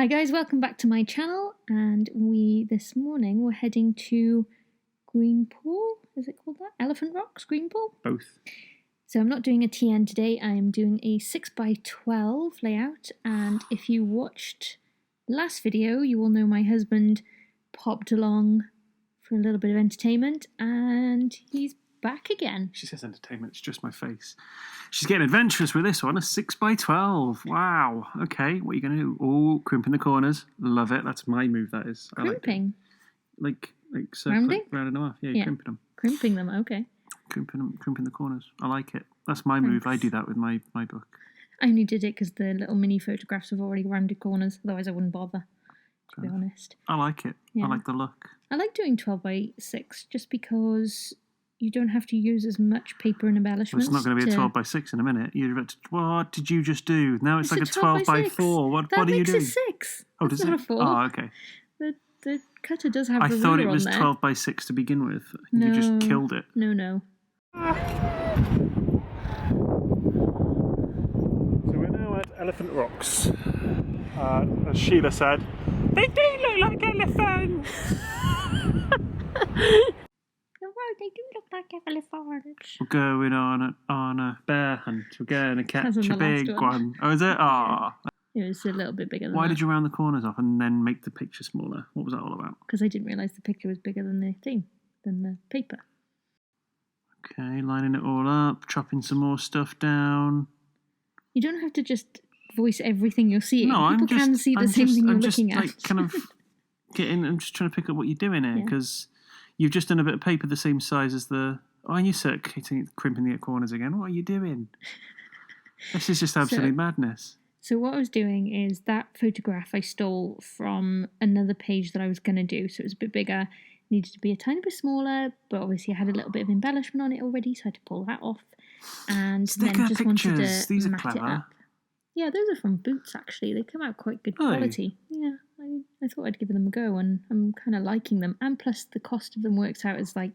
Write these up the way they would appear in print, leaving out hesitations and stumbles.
Hi guys, welcome back to my channel, and this morning we're heading to Greenpool. Is it called that? Elephant Rocks, Greenpool? Both. So I'm not doing a TN today, I am doing a 6x12 layout, and if you watched the last video you will know my husband popped along for a little bit of entertainment and he's back again. She says entertainment, it's just my face. She's getting adventurous with this one, a 6x12. Wow. Okay, what are you going to do? Oh, crimping the corners. Love it. That's my move, that is. Crimping? Like rounding? Rounding them off. Yeah, crimping them. Crimping them, okay. Crimping the corners. I like it. That's my move. I do that with my book. I only did it because the little mini photographs have already rounded corners, otherwise I wouldn't bother, to be honest. I like it. Yeah. I like the look. I like doing 12x6 just because you don't have to use as much paper and embellishments. Well, it's not going to be a 12x6 in a minute. What did you just do? Now it's like a 12x4. What are you doing? That makes a 6. Oh, That's does not it? a 4. Oh, okay. The cutter does have the ruler on there. I thought it was 12x6 to begin with. No. You just killed it. No. So we're now at Elephant Rocks. As Sheila said, they do look like elephants! They do look like elephants. We're going on a bear hunt. We're going to catch a big one. Oh, is it? Ah. It was a little bit bigger than Why that. did you round the corners off and then make the picture smaller? What was that all about? Because I didn't realise the picture was bigger than the paper. Okay, lining it all up, chopping some more stuff down. You don't have to just voice everything you're seeing. No, People can see the same thing you're looking at. I'm just kind of I'm just trying to pick up what you're doing here, because you've just done a bit of paper the same size as the... Oh, and you're crimping the corners again. What are you doing? This is just absolute madness. So what I was doing is that photograph I stole from another page that I was going to do, so it was a bit bigger. Needed to be a tiny bit smaller, but obviously I had a little bit of embellishment on it already, so I had to pull that off. And Sticker then just pictures. Wanted to These are mat clever. it up. Yeah, those are from Boots, actually. They come out quite good quality. Yeah, I thought I'd give them a go, and I'm kind of liking them. And plus, the cost of them works out as I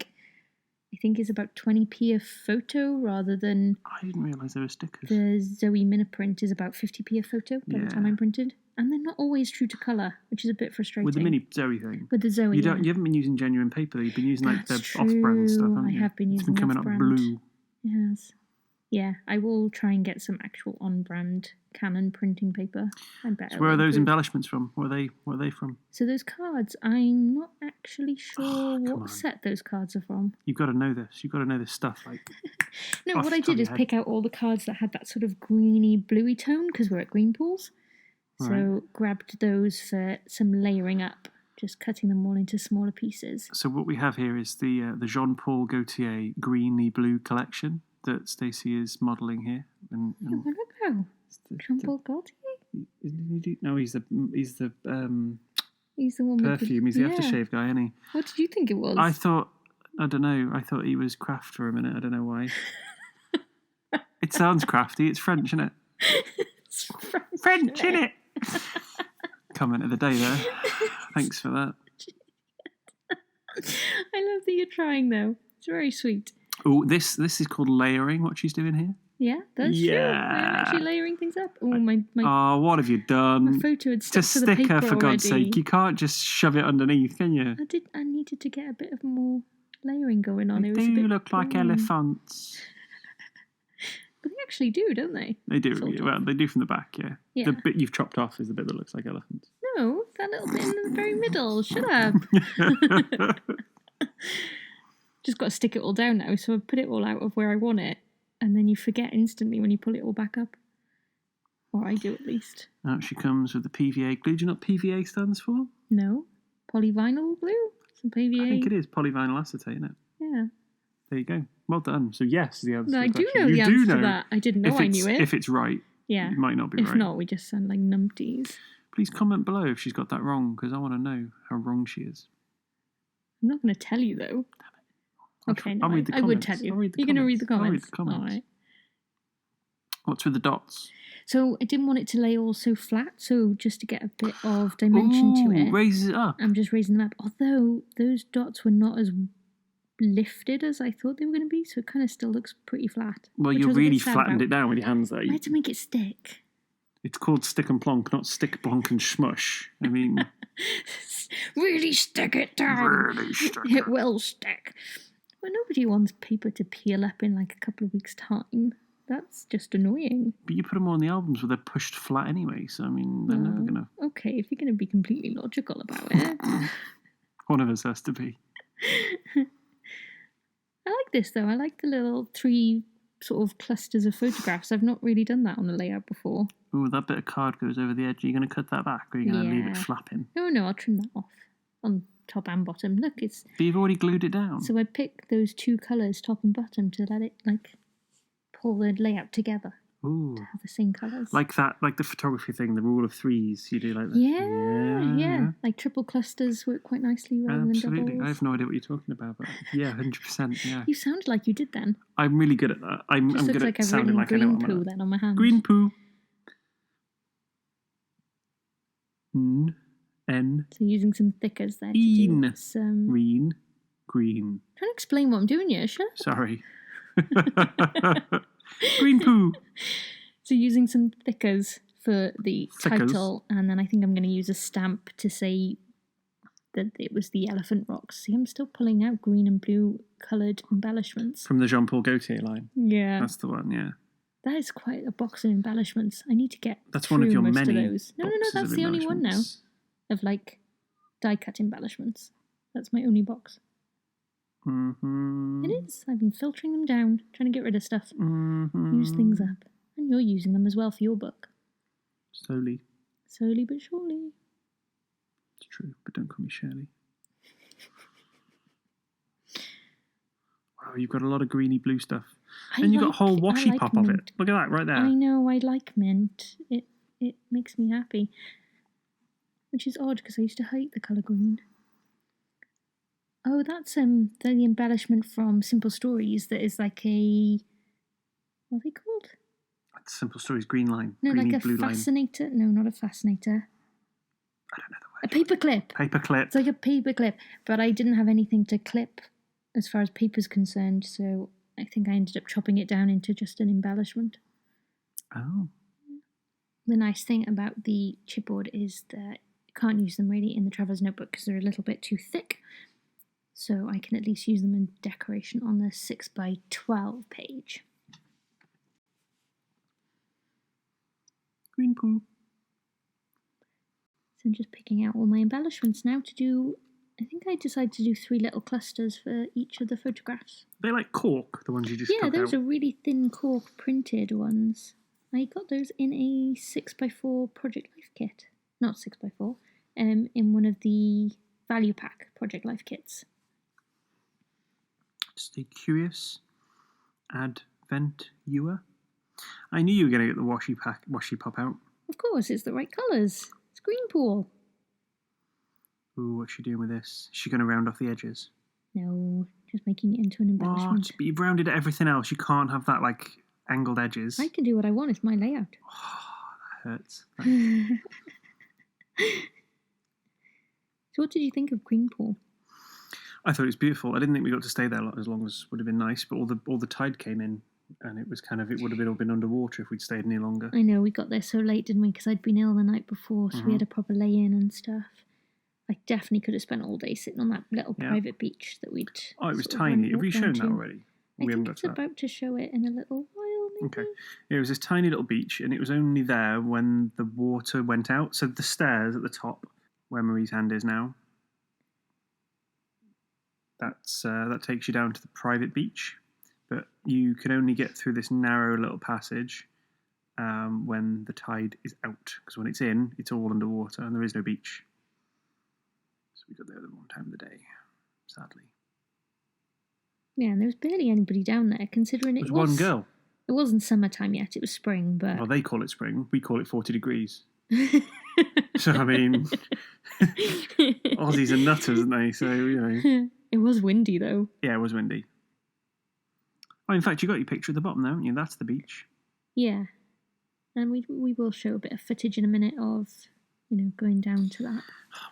think it's about 20p a photo rather than... I didn't realise there were stickers. The Zoe Miniprint is about 50p a photo by the time I'm printed. And they're not always true to colour, which is a bit frustrating. With the mini Zoe thing? With the Zoe, you haven't been using genuine paper, though. You've been using That's the off-brand stuff, haven't you? I have been using It's been coming up blue. Yes. Yeah, I will try and get some actual on-brand Canon printing paper. So where are those embellishments from? Where are they from? So those cards, I'm not actually sure what set those cards are from. You've got to know this. You've got to know this stuff. No, what I did is pick out all the cards that had that sort of greeny, bluey tone, because we're at Greenpools. So grabbed those for some layering up, just cutting them all into smaller pieces. So what we have here is the Jean-Paul Gaultier greeny blue collection that Stacey is modelling here. And Jean-Paul Gaultier? No, he's the one with perfume. He's the aftershave guy, isn't he? What did you think it was? I thought he was Kraft for a minute. I don't know why. It sounds crafty. It's French, isn't it? It's French, isn't it? Comment of the day there. Thanks for that. I love that you're trying, though. It's very sweet. Oh, this is called layering, what she's doing here. Yeah, that's true. I'm actually layering things up. Oh, my oh, what have you done? My photo had stuck to to the paper for God's sake. You can't just shove it underneath, can you? I needed to get a bit of more layering going on. They do look like elephants. But they actually do, don't they? They do. Well, they do from the back, yeah. The bit you've chopped off is the bit that looks like elephants. No, that little bit in the very middle. Shut up. Just got to stick it all down now, so I've put it all out of where I want it, and then you forget instantly when you pull it all back up. Or I do, at least. Out she comes with the PVA glue. Do you know what PVA stands for? No. Polyvinyl glue? Some PVA? I think it is polyvinyl acetate, isn't it? Yeah. There you go. Well done. So yes is the answer. I do know the answer to that. I didn't know I knew it. If it's right. Yeah. It might not be right. If not, we just sound like numpties. Please comment below if she's got that wrong, because I want to know how wrong she is. I'm not going to tell you, though. Okay, no, I would tell you. You're going to read the comments? I'll read the comments. All right. What's with the dots? So I didn't want it to lay all so flat, so just to get a bit of dimension to it. Raises it up. I'm just raising them up. Although those dots were not as lifted as I thought they were going to be, so it kind of still looks pretty flat. Well, you really flattened it down with your hands there. I had to make it stick. It's called stick and plonk, not stick, plonk and smush. I mean... Really stick it down. Really stick it. It will stick. Well, nobody wants paper to peel up in like a couple of weeks' time. That's just annoying. But you put them on the albums where they're pushed flat anyway, so I mean, they're never going to... Okay, if you're going to be completely logical about it. One of us has to be. I like this though. I like the little 3 sort of clusters of photographs. I've not really done that on a layout before. Oh, that bit of card goes over the edge. Are you going to cut that back, or are you going to leave it flapping? No, I'll trim that off on top and bottom. Look, it's... But you've already glued it down. So I picked those 2 colours, top and bottom, to let it, like, pull the layout together. Ooh. To have the same colours. Like that, like the photography thing, the rule of 3s. You do like that. Yeah. Like triple clusters work quite nicely rather than doubles. Absolutely. I have no idea what you're talking about, but yeah, 100%. Yeah. You sound like you did then. I'm really good at that. I'm good at sounding like I know what I'm green poo then on my hand. Green poo. N. So using some thickers there. Green. Green. I'm trying to explain what I'm doing here, sure? Sorry. Green poo. So using some thickers for the title, and then I think I'm going to use a stamp to say that it was the elephant rocks. See, I'm still pulling out green and blue coloured embellishments. From the Jean-Paul Gaultier line? Yeah. That's the one, yeah. That is quite a box of embellishments. I need to get That's one of your most many of those. No, that's the only one now of like die-cut embellishments. That's my only box. Mm-hmm. It is. I've been filtering them down, trying to get rid of stuff. Mm-hmm. Use things up. And you're using them as well for your book. Slowly. Slowly but surely. It's true, but don't call me Shirley. Wow, you've got a lot of greeny blue stuff. And you've got a whole washi pop of it. Look at that right there. I know, I like mint. It makes me happy. Which is odd because I used to hate the colour green. Oh, that's the embellishment from Simple Stories that is like a... What are they called? Simple Stories green line. No, greeny, like a blue fascinator. Line. No, not a fascinator. I don't know the word. A paper clip. Paper clip. It's like a paper clip. But I didn't have anything to clip as far as paper's concerned, so I think I ended up chopping it down into just an embellishment. Oh. The nice thing about the chipboard is that you can't use them really in the traveller's notebook because they're a little bit too thick. So I can at least use them in decoration on the 6x12 page. Green poo. So I'm just picking out all my embellishments now to do... I think I decided to do 3 little clusters for each of the photographs. They're like cork, the ones you just Yeah, took those out. are really thin cork printed ones. I got those in a 6x4 Project Life kit. Not 6x4. In one of the Value Pack Project Life kits. Stay curious. Advent Ewer. I knew you were going to get the washi pop out. Of course, it's the right colours. It's green pool. Ooh, what's she doing with this? Is she going to round off the edges? No, just making it into an embellishment. What? But you've rounded everything else. You can't have that, like, angled edges. I can do what I want. It's my layout. Oh, that hurts. So what did you think of green pool? I thought it was beautiful. I didn't think we got to stay there as long as would have been nice, but all the tide came in, and it was it would have all been underwater if we'd stayed any longer. I know, we got there so late, didn't we? Because I'd been ill the night before, so we had a proper lay-in and stuff. I definitely could have spent all day sitting on that little private beach that we'd... Oh, it was tiny. Have we shown that already? I think it's about to show it in a little while, maybe. Okay. It was this tiny little beach, and it was only there when the water went out. So the stairs at the top, where Marie's hand is now, that takes you down to the private beach. But you can only get through this narrow little passage when the tide is out. Because when it's in, it's all underwater, and there is no beach. So we got there the wrong time of the day, sadly. Yeah, and there was barely anybody down there, considering it was one girl. It wasn't summertime yet, it was spring, but... Well, they call it spring. We call it 40 degrees. So, I mean, Aussies are nutters, aren't they? So, you know. It was windy, though. Yeah, it was windy. Oh, in fact, you got your picture at the bottom, haven't you? That's the beach. Yeah. And we will show a bit of footage in a minute of, going down to that.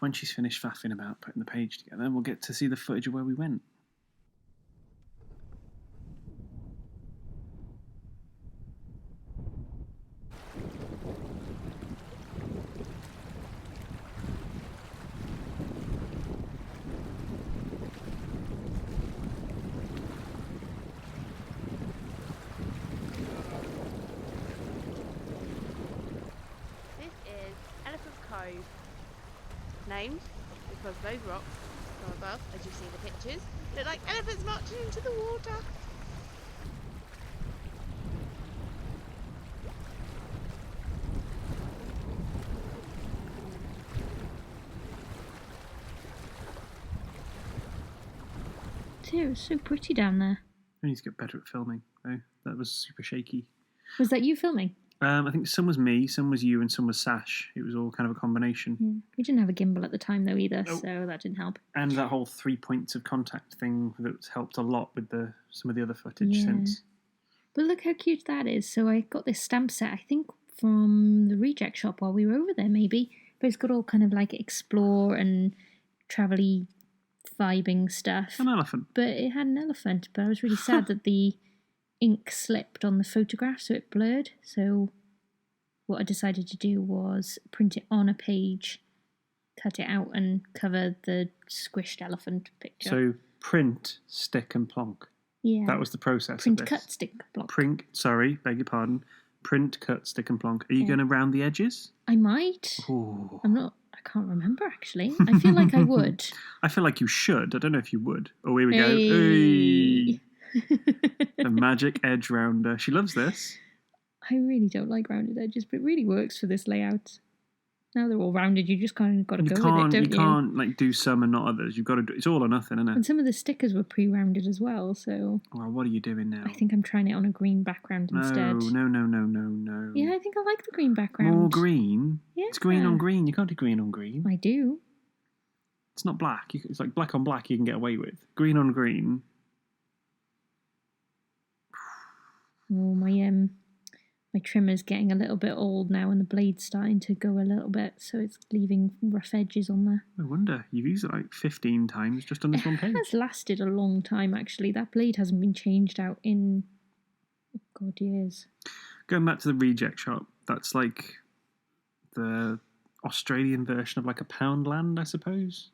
When she's finished faffing about putting the page together, we'll get to see the footage of where we went. road. Named because those rocks from above, as you see in the pictures, look like elephants marching into the water. It was so pretty down there. I need to get better at filming, though. That was super shaky. Was that you filming? I think some was me, some was you, and some was Sash. It was all kind of a combination. Yeah. We didn't have a gimbal at the time, though, either, so that didn't help. And that whole 3 points of contact thing that's helped a lot with some of the other footage since. But look how cute that is. So I got this stamp set, I think, from the reject shop while we were over there, maybe. But it's got all kind of like explore and travel-y vibing stuff. An elephant. But it had an elephant. But I was really sad that the ink slipped on the photograph, so it blurred. So what I decided to do was print it on a page, cut it out, and cover the squished elephant picture. So print, stick, and plonk. Yeah. That was the process. Print, of this. cut, stick, plonk. Print, sorry, beg your pardon. Print, cut, stick, and plonk. Are you going to round the edges? I might. Ooh. I can't remember, actually. I feel like I would. I feel like you should. I don't know if you would. Oh, here we go. Hey. The magic edge rounder. She loves this. I really don't like rounded edges, but it really works for this layout. Now they're all rounded, you just kind of got to go with it, don't you? You can't like do some and not others. You've got to do. It's all or nothing, isn't it? And some of the stickers were pre-rounded as well, so. Well, what are you doing now? I think I'm trying it on a green background instead. No. Yeah, I think I like the green background. More green? Yeah. It's green on green. You can't do green on green. I do. It's not black. It's like black on black you can get away with. Green on green. Oh, my trimmer's getting a little bit old now and the blade's starting to go a little bit, so it's leaving rough edges on there. No wonder. You've used it like 15 times just on this one page. It has lasted a long time, actually. That blade hasn't been changed out in, oh God, years. Going back to the reject shop, that's like the Australian version of like a Poundland, I suppose.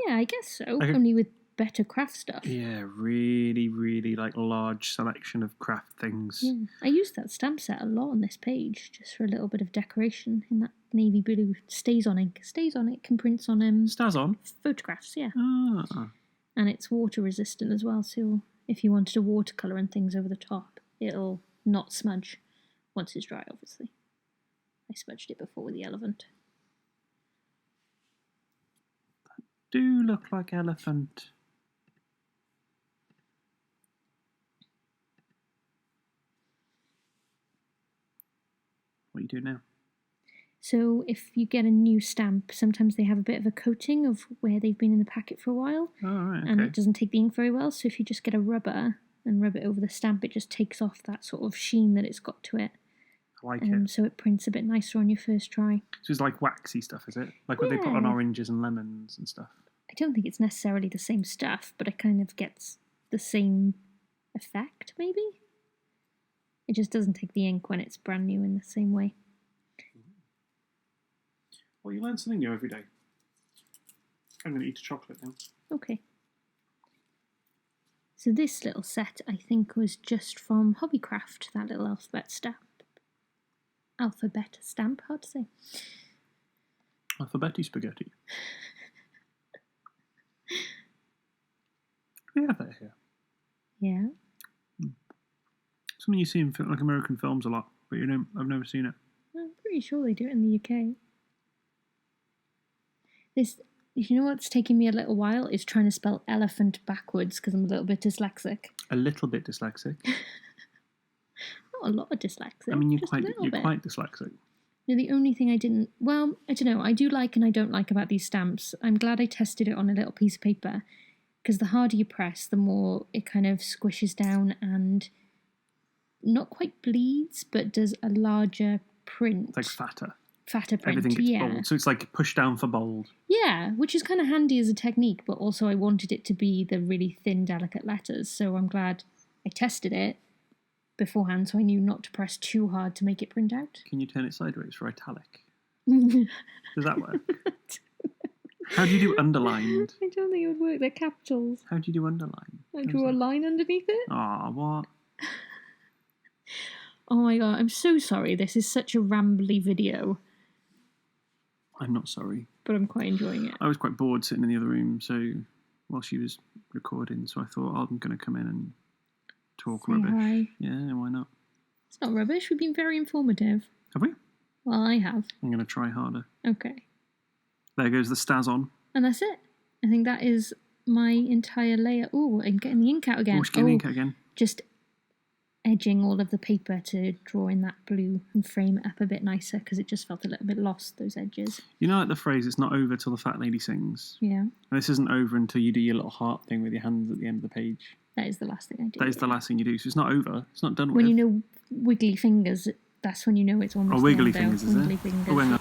Yeah, I guess so. Only with better craft stuff. Yeah, really, really like large selection of craft things. Yeah. I used that stamp set a lot on this page, just for a little bit of decoration in that navy blue. Stays on ink. Stays on it, can print on Stars on? Photographs, yeah. Ah. And it's water resistant as well, so if you wanted to watercolour and things over the top, it'll not smudge once it's dry, obviously. I smudged it before with the elephant. That do look like elephant. What are you doing now? So if you get a new stamp, sometimes they have a bit of a coating of where they've been in the packet for a while. Oh, right, okay. And it doesn't take the ink very well, so if you just get a rubber and rub it over the stamp, it just takes off that sort of sheen that it's got to it. I like it. So it prints a bit nicer on your first try. So it's like waxy stuff, is it? Like what they put on oranges and lemons and stuff? I don't think it's necessarily the same stuff, but it kind of gets the same effect, maybe? It just doesn't take the ink when it's brand new in the same way. Well, you learn something new every day. I'm going to eat a chocolate now. Okay. So this little set, I think, was just from Hobbycraft, that little alphabet stamp. Alphabet stamp, hard to say. Alphabetti spaghetti. We have that here. Yeah. Something you see in like American films a lot, but I've never seen it. I'm pretty sure they do it in the UK. You know what's taking me a little while is trying to spell elephant backwards because I'm a little bit dyslexic. A little bit dyslexic? Not a lot of dyslexic. I mean, you're just quite bit. dyslexic. No, the only thing I don't know, I do like and I don't like about these stamps. I'm glad I tested it on a little piece of paper because the harder you press, the more it kind of squishes down and not quite bleeds, but does a larger print. It's like fatter. Fatter print, everything gets bold. So it's like push down for bold. Yeah, which is kind of handy as a technique, but also I wanted it to be the really thin, delicate letters, so I'm glad I tested it beforehand so I knew not to press too hard to make it print out. Can you turn it sideways for italic? Does that work? How do you do underlined? I don't think it would work. They're capitals. How do you do underline? I draw a line underneath it. What? Oh my god, I'm so sorry. This is such a rambly video. I'm not sorry. But I'm quite enjoying it. I was quite bored sitting in the other room, so while she was recording, so I thought I'm going to come in and talk Say rubbish. hi. Yeah, why not? It's not rubbish. We've been very informative. Have we? Well, I have. I'm going to try harder. Okay. There goes the Staz on. And that's it. I think that is my entire layer. Oh, I'm getting the ink out again. Oh, she's getting the ink out again. Just edging all of the paper to draw in that blue and frame it up a bit nicer because it just felt a little bit lost, those edges. You know, like the phrase, it's not over till the fat lady sings. Yeah. And this isn't over until you do your little heart thing with your hands at the end of the page. That is the last thing I do. That is the last thing you do. So it's not over. It's not done when with. You know wiggly fingers, that's when you know it's almost wiggly the end, fingers, is wiggly it? fingers. Oh, hang on.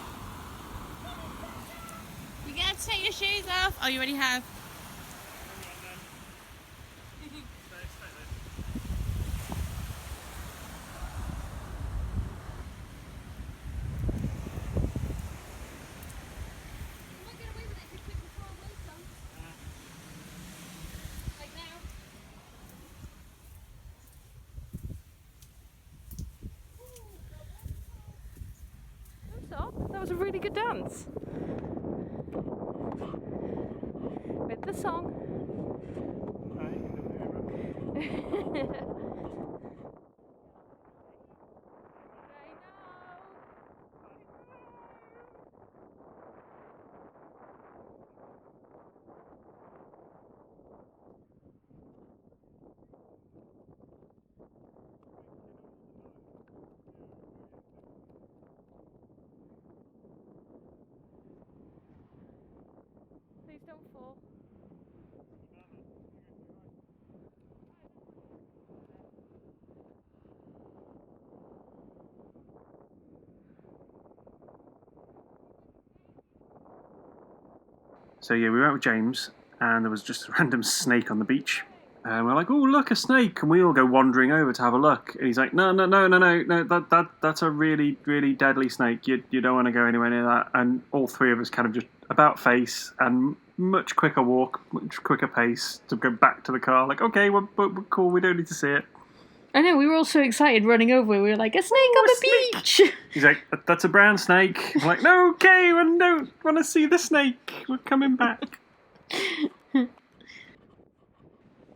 You get to take your shoes off. Oh, you already have. That was a really good dance. With the song. Please don't fall. So yeah, we were out with James, and there was just a random snake on the beach. And we're like, oh, look, a snake. And we all go wandering over to have a look. And he's like, no, that's a really, really deadly snake. You don't want to go anywhere near that. And all three of us kind of just about face and much quicker walk, much quicker pace to go back to the car. Like, okay, we're cool. We don't need to see it. I know, we were all so excited running over. We were like, a snake on the beach! He's like, that's a brown snake. I'm like, no, okay, we don't want to see the snake. We're coming back.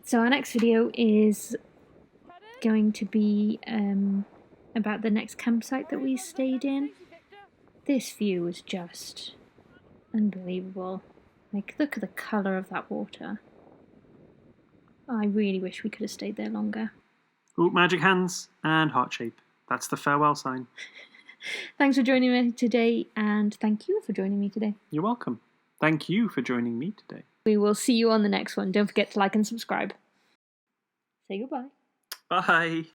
So our next video is going to be about the next campsite that we stayed in. This view was just unbelievable. Like, look at the colour of that water. I really wish we could have stayed there longer. Ooh, magic hands and heart shape. That's the farewell sign. Thanks for joining me today, and thank you for joining me today. You're welcome. Thank you for joining me today. We will see you on the next one. Don't forget to like and subscribe. Say goodbye. Bye.